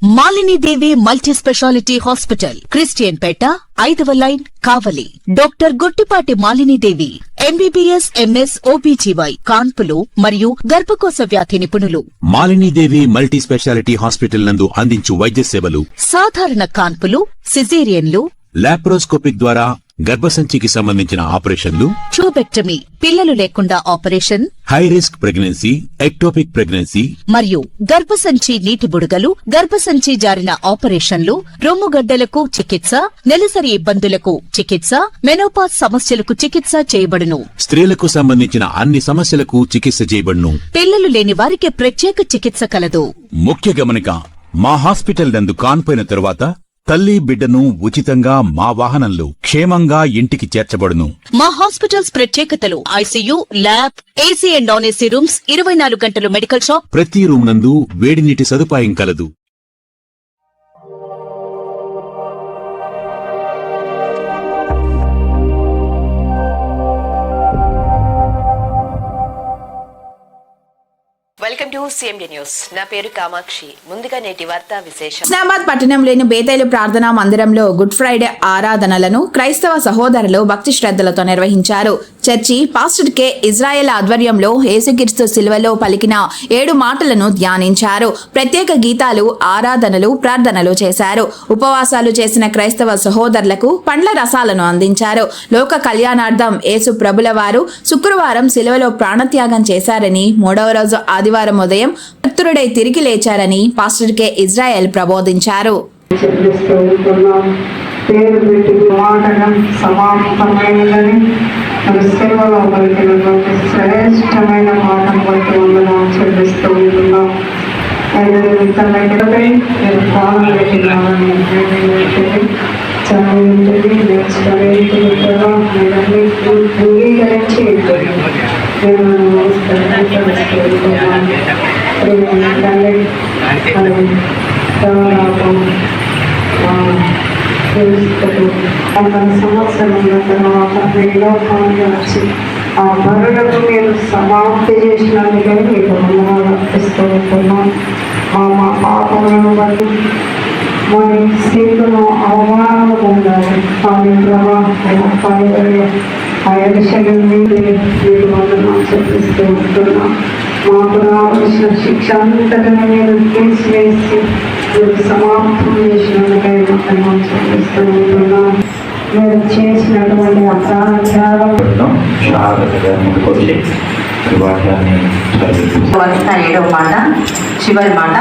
మాలిని దేవి multi speciality hospital, Christian పేట, 5వ line, కావలి. Doctor Guttipati Malini దేవి, MBBS, MS, OBGY, కాన్పులు మరియు గర్భకోశ వ్యాధి నిపుణులు. మాలిని దేవి మల్టీ స్పెషాలిటీ హాస్పిటల్ నందు అందించు వైద్య సేవలు: సాధారణ కాన్పులు, సిజేరియన్లు, లాప్రోస్కోపిక్ ద్వారా గర్భసంచికి సంబంధించిన ఆపరేషన్లు, ట్యూబెక్టమీ, పిల్లలు లేకుండా operation, high risk pregnancy, ectopic pregnancy మరియు గర్భసంచి నీటి బుడగలు, గర్భసంచి జారిన ఆపరేషన్లు, రొమ్ముగడ్డలకు చికిత్స, నెలసరి ఇబ్బందులకు చికిత్స, మెనోపాజ్ సమస్యలకు చికిత్స చేయబడును. స్త్రీలకు సంబంధించిన అన్ని సమస్యలకు చికిత్స చేయబడును. పిల్లలు లేని వారికి ప్రత్యేక చికిత్స కలదు. ముఖ్య గమనిక: మా హాస్పిటల్ నందు కాన్పోయిన తరువాత తల్లి బిడ్డను ఉచితంగా మా వాహనంలో క్షేమంగా ఇంటికి చేర్చబడును. మా హాస్పిటల్స్ ప్రత్యేకతలు: ICU, lab, AC and non AC rooms, 24 గంటలు మెడికల్ షాప్, ప్రతి రూమ్ నందు వేడి నీటి సదుపాయం కలదు. Welcome to CMD news. నా పేరు కామాక్షి. ముందుగా నేటి వార్తా విశేషం. హుస్నాబాద్ పట్టణంలోని బేతైలు ప్రార్థనా మందిరంలో గుడ్ ఫ్రైడే ఆరాధనలను క్రైస్తవ సహోదరులు భక్తి శ్రద్ధలతో నిర్వహించారు. చర్చి పాస్టర్ కె ఇజ్రాయెల్ ఆధ్వర్యంలో యేసుక్రీస్తు సిలువలో పలికిన 7 మాటలను ధ్యానించారు. ప్రత్యేక గీతాలు, ఆరాధనలు, ప్రార్థనలు చేశారు. ఉపవాసాలు చేసిన క్రైస్తవ సహోదరులకు పండ్ల రసాలను అందించారు. లోక కళ్యాణార్థం యేసు ప్రభుల వారు శుక్రవారం సిలువలో ప్రాణత్యాగం చేశారని, 3వ రోజు ఆదివారం ఉదయం మృతుడై తిరిగి లేచారని పాస్టర్ కె ఇజ్రాయెల్ ప్రబోధించారు. పేరు పెట్టి మాటనం సమాప్తమైనదని సేవలో పలికినటువంటి శ్రేష్టమైన మాటను బట్టి వందనాలు చెల్లిస్తూ ఉంటున్నాం. నేను ప్రాణం పెట్టినానని చదివింటిని అంగీకరించి సంవత్సరం ఉన్న తర్వాత లోకానికి వచ్చి ఆ బరులకు మీరు సమాప్తి చేసినందుకని మీకు వందనాలు అర్పిస్తూ ఉంటున్నాం. మా పాపములను బట్టి మరి స్థితులను అవమానాలు పొందాలి. కానీ ఆ విషయం మీకు వందనాలు చెప్పిస్తూ ఉంటున్నాం. మాకు రావాల్సిన శిక్ష అంతటిని మీరు తీసివేసి మీరు సమాప్తం చేసినందుకై మాకు చూపిస్తూ ఉంటున్నాం. మీరు చేసినటువంటి అప్రాధ్యాలు 7వ మాట, చివరి మాట,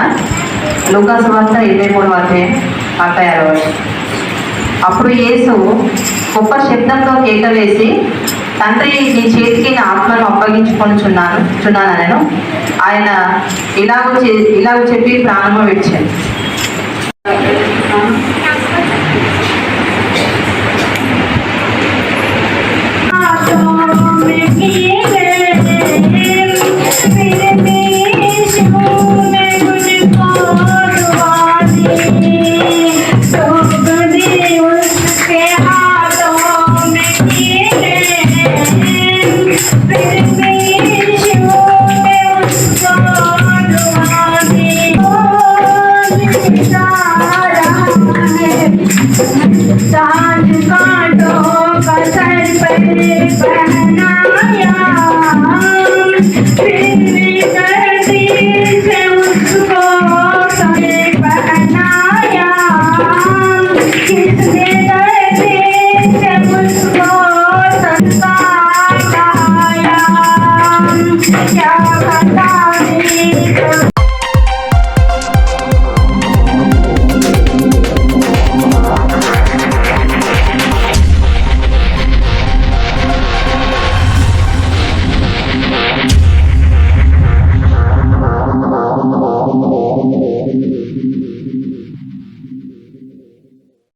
లూకాసు వార్త 23వ అధ్యాయం 46. అప్పుడు యేసు గొప్ప శబ్దంతో కేక వేసి, తండ్రి, నీ చేతికి నా ఆత్మను అప్పగించుకొనుచున్నానను ఆయన ఇలాగూ చెప్పి ప్రాణము విడిచాడు.